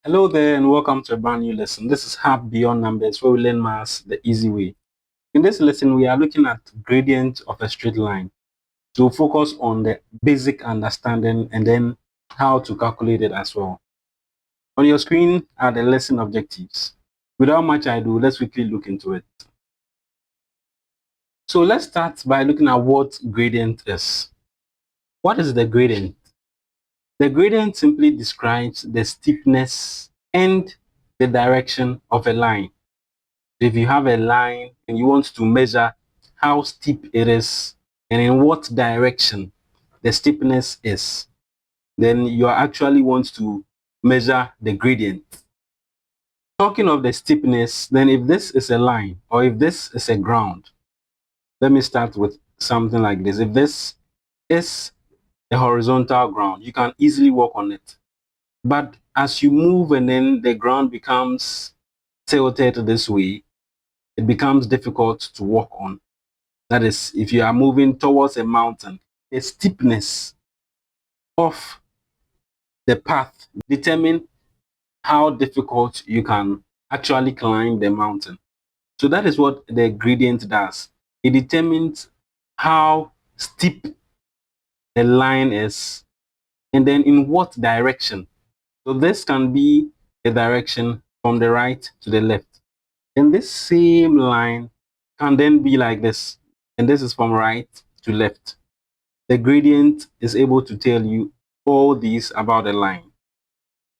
Hello there and welcome to a brand new lesson. This is Hub Beyond Numbers, where we learn maths the easy way. In this lesson, we are looking at gradient of a straight line. So focus on the basic understanding and then how to calculate it as well. On your screen are the lesson objectives. Without much ado, let's quickly look into it. So let's start by looking at what gradient is. What is the gradient? The gradient simply describes the steepness and the direction of a line. If you have a line and you want to measure how steep it is and in what direction the steepness is, then you actually want to measure the gradient. Talking of the steepness, then if this is a line or if this is a ground, let me start with something like this. If this is a horizontal ground, you can easily walk on it. But as you move and then the ground becomes tilted this way, it becomes difficult to walk on. That is, if you are moving towards a mountain, the steepness of the path determine how difficult you can actually climb the mountain. So that is what the gradient does. It determines how steep the line is and then in what direction. So this can be a direction from the right to the left. And this same line can then be like this. And this is from right to left. The gradient is able to tell you all these about the line.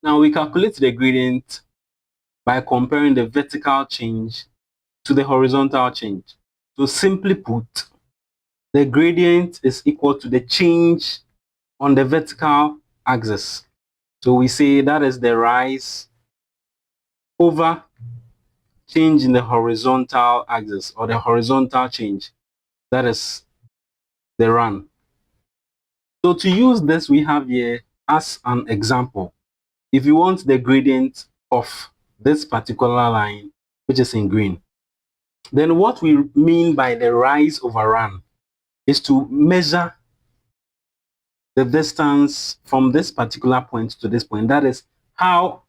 Now we calculate the gradient by comparing the vertical change to the horizontal change. So simply put, the gradient is equal to the change on the vertical axis. So we say that is the rise over change in the horizontal axis, or the horizontal change, that is the run. So to use this, we have here as an example. If you want the gradient of this particular line, which is in green, then what we mean by the rise over run is to measure the distance from this particular point to this point. That is how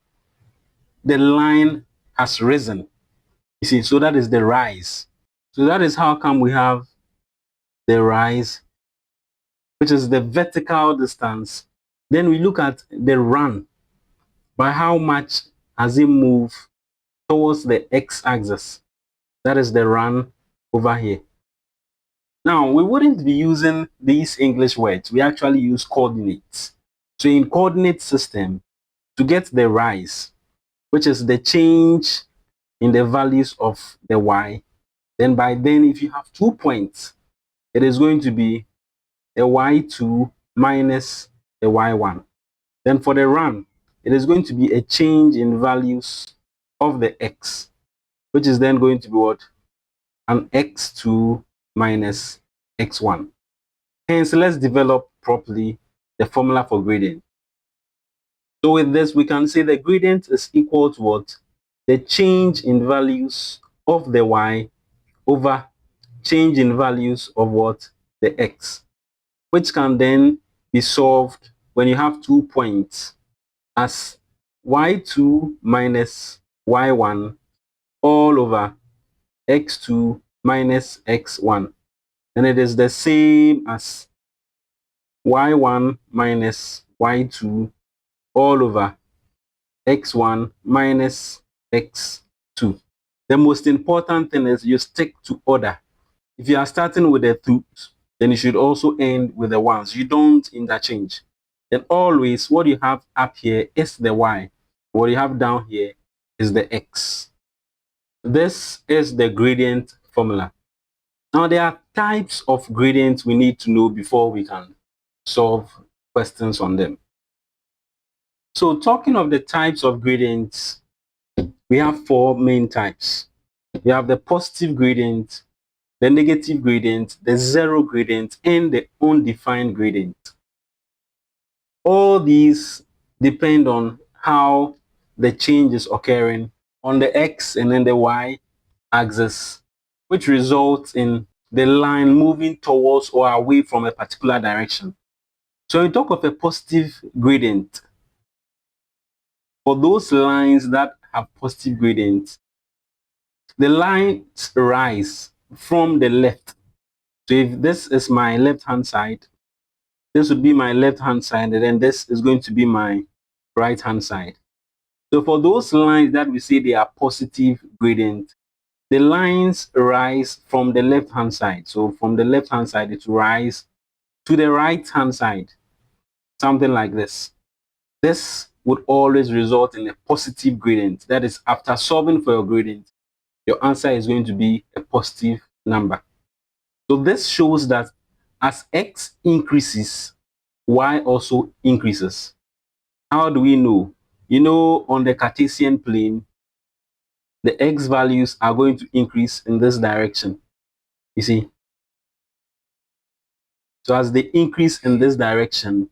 the line has risen. You see, so that is the rise. So that is how come we have the rise, which is the vertical distance. Then we look at the run, by how much has it moved towards the x-axis. That is the run over here. Now, we wouldn't be using these English words. We actually use coordinates. So in coordinate system, to get the rise, which is the change in the values of the y, then by then, if you have 2 points, it is going to be a y2 minus a y1. Then for the run, it is going to be a change in values of the x, which is then going to be what? An x2 minus x1. Hence, let's develop properly the formula for gradient. So with this, we can say the gradient is equal to what? The change in values of the y over change in values of what? The x, which can then be solved when you have 2 points as y2 minus y1 all over x2 minus x1. And it is the same as y1 minus y2 all over x1 minus x2. The most important thing is you stick to order. If you are starting with the twos, then you should also end with the ones. You don't interchange. Then always what you have up here is the y. What you have down here is the x. This is the gradient formula. Now there are types of gradients we need to know before we can solve questions on them. So talking of the types of gradients, we have 4 main types. We have the positive gradient, the negative gradient, the zero gradient, and the undefined gradient. All these depend on how the change is occurring on the x and then the y axis, which results in the line moving towards or away from a particular direction. So when we talk of a positive gradient, for those lines that have positive gradient, the lines rise from the left. So if this is my left hand side, this would be my left hand side, and then this is going to be my right hand side. So for those lines that we say they are positive gradient, the lines rise from the left hand side. So from the left hand side, it rise to the right hand side, something like this. This would always result in a positive gradient. That is, after solving for your gradient, your answer is going to be a positive number. So this shows that as x increases, y also increases. How do we know? You know, on the Cartesian plane, the x values are going to increase in this direction. You see? So as they increase in this direction,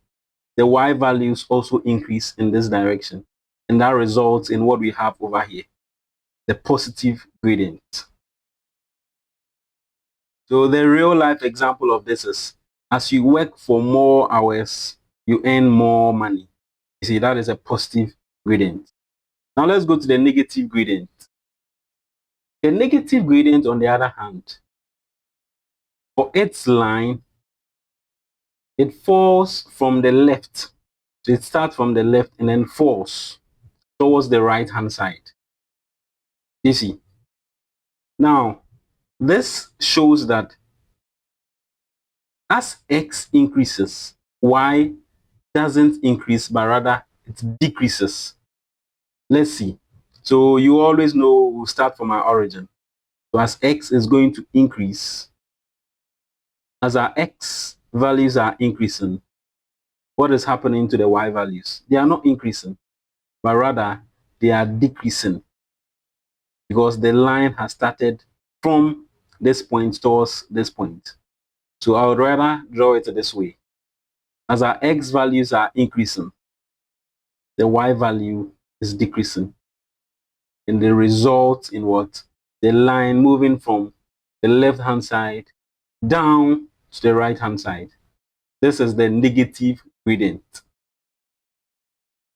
the y values also increase in this direction. And that results in what we have over here, the positive gradient. So the real life example of this is, as you work for more hours, you earn more money. You see, that is a positive gradient. Now let's go to the negative gradient. The negative gradient, on the other hand, for its line, it falls from the left. So it starts from the left and then falls towards the right hand side. You see. Now, this shows that as x increases, y doesn't increase, but rather it decreases. Let's see. So you always know we'll start from our origin. So as x is going to increase, as our x values are increasing, what is happening to the y values? They are not increasing, but rather they are decreasing, because the line has started from this point towards this point. So I would rather draw it this way. As our x values are increasing, the y value is decreasing. And the result in what? The line moving from the left hand side down to the right hand side. This is the negative gradient.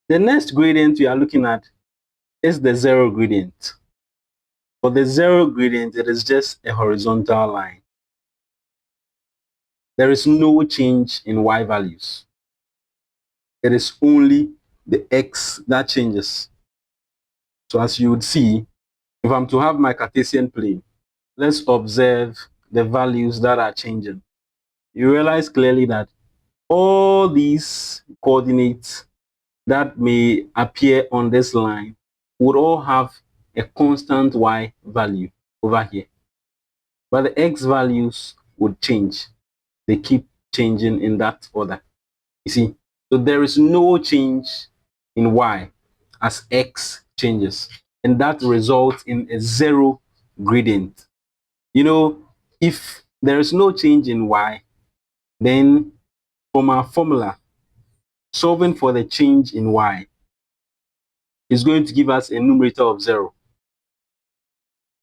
The next gradient we are looking at is the zero gradient. For the zero gradient, it is just a horizontal line. There is no change in y values. It is only the x that changes. So as you would see, if I'm to have my Cartesian plane, let's observe the values that are changing. You realize clearly that all these coordinates that may appear on this line would all have a constant y value over here. But the x values would change. They keep changing in that order. You see, so there is no change in y as x changes, and that results in a zero gradient. You know, if there is no change in y, then from our formula, solving for the change in y is going to give us a numerator of 0.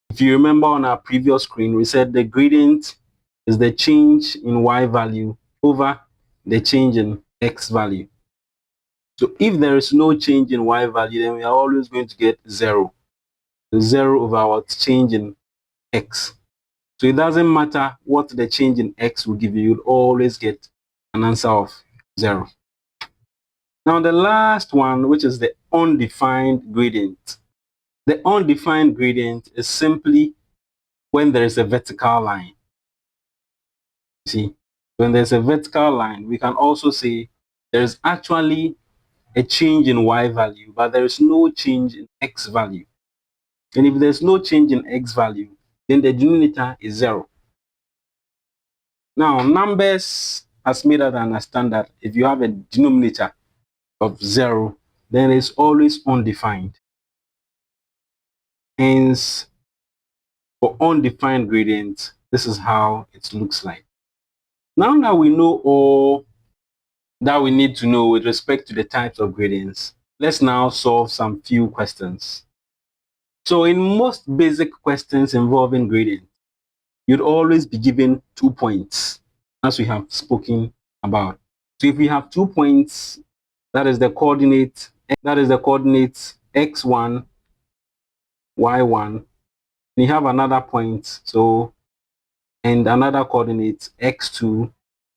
If you remember on our previous screen, we said the gradient is the change in y value over the change in x value. So if there is no change in y value, then we are always going to get 0. The 0 over our change in x. So it doesn't matter what the change in x will give you, you'll always get an answer of 0. Now the last one, which is the undefined gradient. The undefined gradient is simply when there is a vertical line. See, when there's a vertical line, we can also say there is actually a change in y value, but there is no change in x value. And if there's no change in x value, then the denominator is 0. Now, numbers has made us understand that if you have a denominator of 0, then it's always undefined. Hence, for undefined gradient, this is how it looks like. Now that we know all that we need to know with respect to the types of gradients, let's now solve some few questions. So in most basic questions involving gradient, you'd always be given 2 points, as we have spoken about. So if we have 2 points, that is the coordinate x1, y1, and you have another point, so, and another coordinate x2,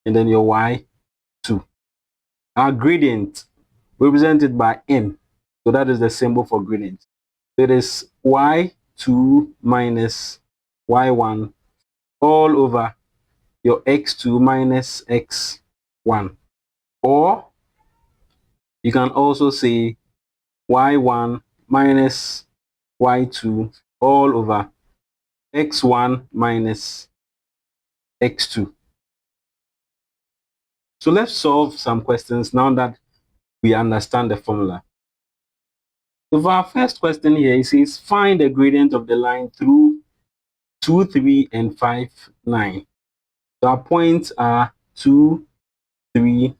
and then your y2. Our gradient represented by m, so that is the symbol for gradient. It is y2 minus y1 all over your x2 minus x1, or you can also say y1 minus y2 all over x1 minus x2. So let's solve some questions now that we understand the formula. So for our first question here, it says find the gradient of the line through 2, 3, and 5, 9. So our points are 2, 3,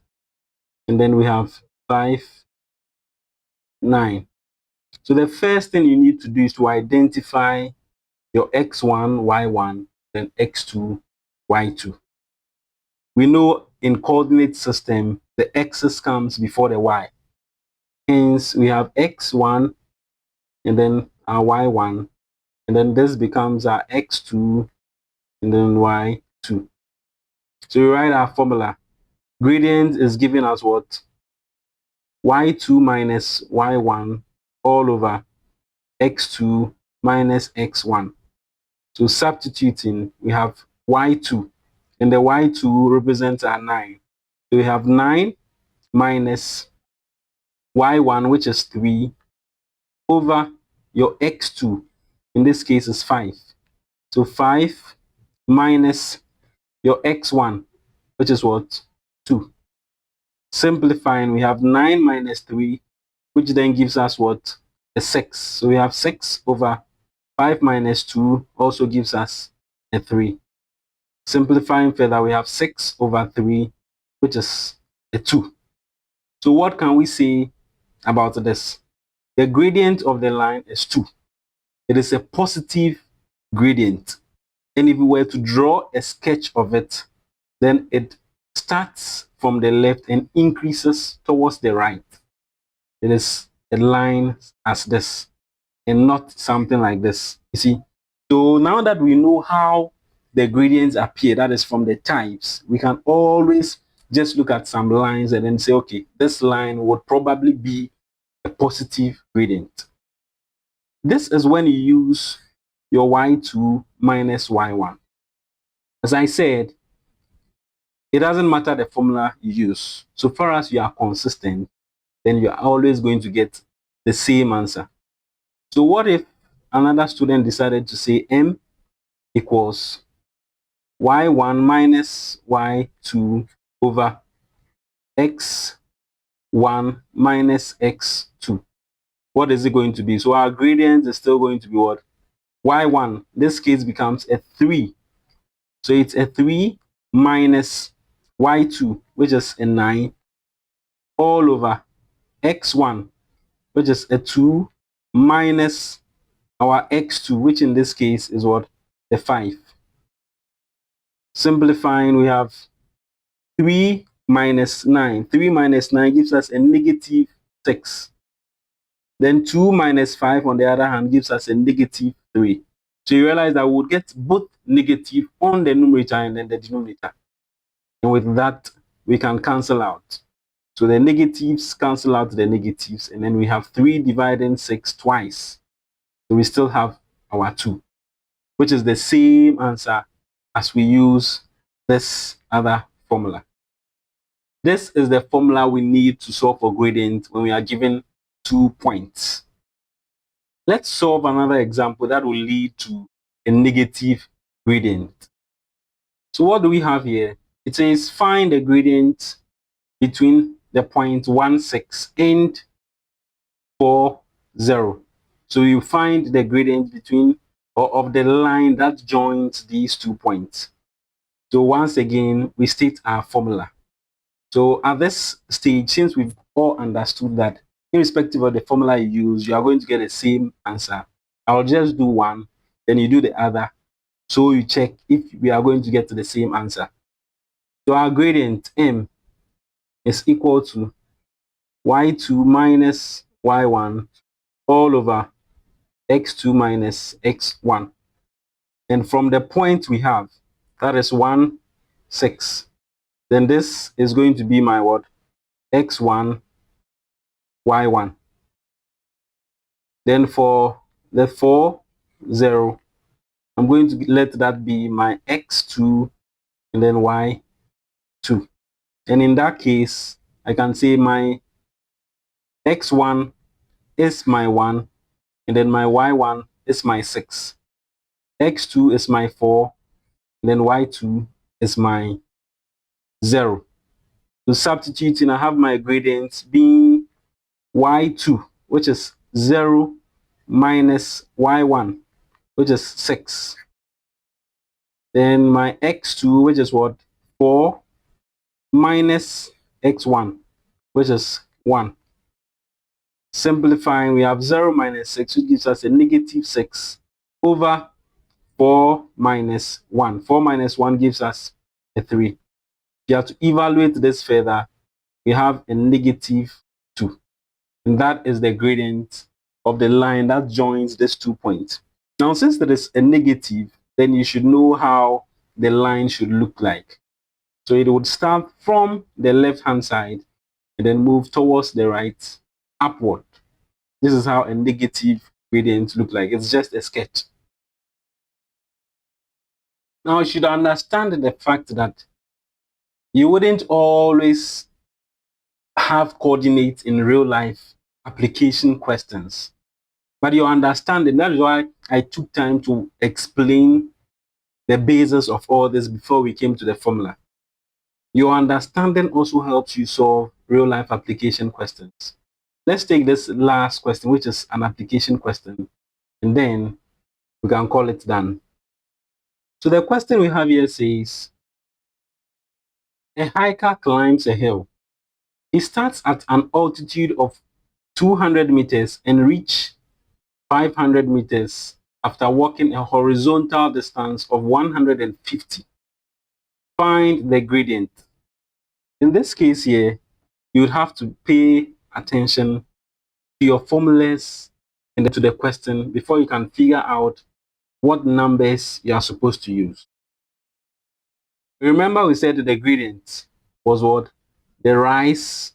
and then we have 5, 9. So the first thing you need to do is to identify your x1, y1, then x2, y2. We know in coordinate system, the x's comes before the y. Hence, we have x1 and then our y1, and then this becomes our x2 and then y2. So we write our formula. Gradient is giving us what? y2 minus y1 all over x2 minus x1. So substituting, we have y2, and the y2 represents our 9. So we have 9 minus y1, which is 3, over your x2, in this case is 5. So 5 minus your x1, which is what? 2. Simplifying, we have 9 minus 3, which then gives us what? A 6. So we have 6 over 5 minus 2 also gives us a 3. Simplifying further, we have 6 over 3, which is a 2. So what can we say about this? The gradient of the line is 2. It is a positive gradient. And if we were to draw a sketch of it, then it starts from the left and increases towards the right. It is a line as this and not something like this. You see? So now that we know how the gradients appear, that is from the types, we can always just look at some lines and then say, okay, this line would probably be a positive gradient. This is when you use your y2 minus y1. As I said, it doesn't matter the formula you use. So far as you are consistent, then you are always going to get the same answer. So what if another student decided to say m equals y1 minus y2 over x1 minus x2? What is it going to be? So our gradient is still going to be what? y1, this case becomes a 3. So it's a 3 minus y2, which is a 9, all over x1, which is a 2, minus our x2, which in this case is what? The 5. Simplifying, we have 3 minus 9. 3 minus 9 gives us a negative 6. Then 2 minus 5, on the other hand, gives us a negative 3. So you realize that we would get both negative on the numerator and then the denominator. And with that, we can cancel out. So the negatives cancel out the negatives, and then we have 3 dividing 6 twice. So we still have our 2, which is the same answer as we use this other formula. This is the formula we need to solve for gradient when we are given 2 points. Let's solve another example that will lead to a negative gradient. So what do we have here? It says find the gradient between the point 1, 6 and 4, 0. So you find the gradient between or of the line that joins these 2 points. So once again, we state our formula. So at this stage, since we've all understood that irrespective of the formula you use, you are going to get the same answer, I'll just do one, then you do the other. So you check if we are going to get to the same answer. So our gradient m is equal to y2 minus y1 all over x2 minus x1. And from the point we have, that is 1, 6, then this is going to be my what? X1, y1. Then for the 4, 0, I'm going to let that be my x2 and then y2. And in that case, I can say my x1 is my 1, and then my y1 is my 6. X2 is my 4, and then y2 is my 0. So substituting, I have my gradients being y2, which is 0 minus y1, which is 6. Then my x2, which is what? 4 minus x1, which is 1. Simplifying, we have 0 minus 6, which gives us a negative 6 over 4 minus 1. 4 minus 1 gives us a 3. If you have to evaluate this further, we have a negative 2. And that is the gradient of the line that joins these 2 points. Now, since there is a negative, then you should know how the line should look like. So it would start from the left-hand side and then move towards the right, upward. This is how a negative gradient looks like. It's just a sketch. Now, you should understand the fact that you wouldn't always have coordinates in real life application questions. But your understanding, that is why I took time to explain the basis of all this before we came to the formula. Your understanding also helps you solve real life application questions. Let's take this last question, which is an application question, and then we can call it done. So the question we have here says, a hiker climbs a hill. He starts at an altitude of 200 meters and reach 500 meters after walking a horizontal distance of 150. Find the gradient. In this case here, you would have to pay attention to your formulas and to the question before you can figure out what numbers you are supposed to use. Remember, we said the gradient was what? The rise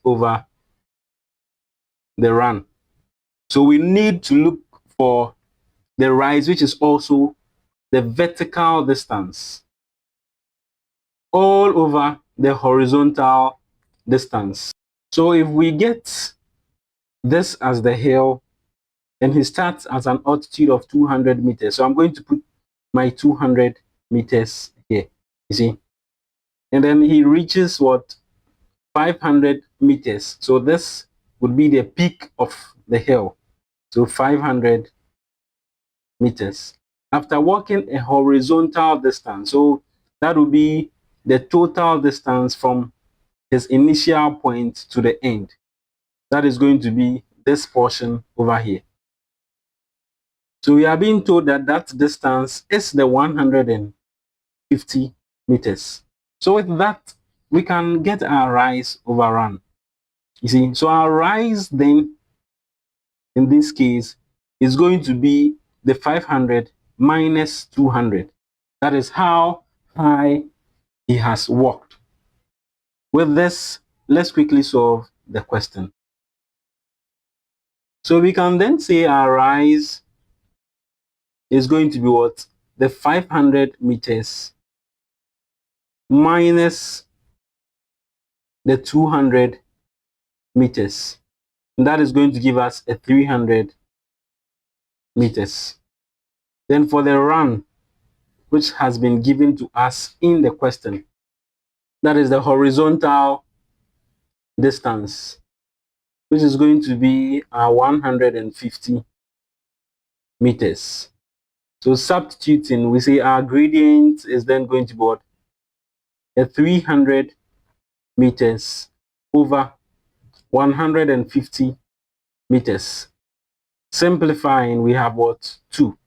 over the run. So we need to look for the rise, which is also the vertical distance, all over the horizontal distance. So if we get this as the hill, and he starts at an altitude of 200 meters. So I'm going to put my 200 meters here, you see. And then he reaches what? 500 meters. So this would be the peak of the hill. So 500 meters. After walking a horizontal distance, so that would be the total distance from his initial point to the end. That is going to be this portion over here. So we are being told that that distance is the 150 meters. So with that, we can get our rise over run. You see, so our rise then, in this case, is going to be the 500 minus 200. That is how high he has walked. With this, let's quickly solve the question. So we can then say our rise is going to be what? The 500 meters minus the 200 meters. And that is going to give us a 300 meters. Then for the run, which has been given to us in the question, that is the horizontal distance, which is going to be 150 meters. So substituting, we say our gradient is then going to be what? A 300 meters over 150 meters. Simplifying, we have what? 2.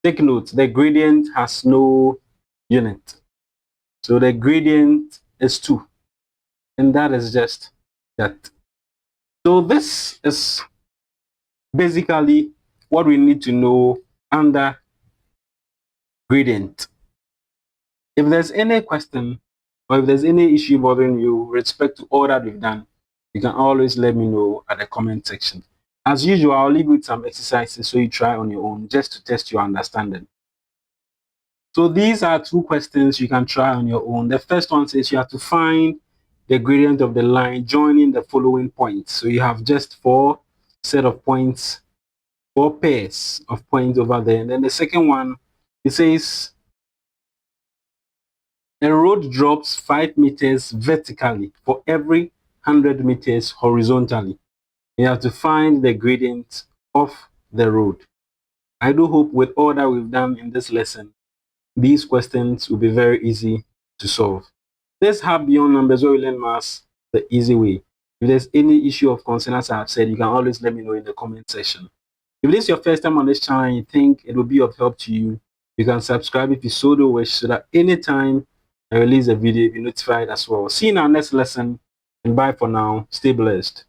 Take note, the gradient has no unit. So the gradient is 2. And that is just that. So this is basically what we need to know under gradient. If there's any question or if there's any issue bothering you with respect to all that we've done, you can always let me know at the comment section. As usual, I'll leave you with some exercises so you try on your own just to test your understanding. So these are 2 questions you can try on your own. The first one says you have to find the gradient of the line joining the following points. So you have just 4 set of points, 4 pairs of points over there. And then the second one, it says a road drops 5 meters vertically for every 100 meters horizontally. You have to find the gradient of the road. I do hope with all that we've done in this lesson, these questions will be very easy to solve. Let's have beyond numbers where we learn maths the easy way. If there's any issue of concern, as I've said, you can always let me know in the comment section. If this is your first time on this channel and you think it will be of help to you, you can subscribe if you so do wish so that anytime I release a video, you'll be notified as well. See you in our next lesson and bye for now. Stay blessed.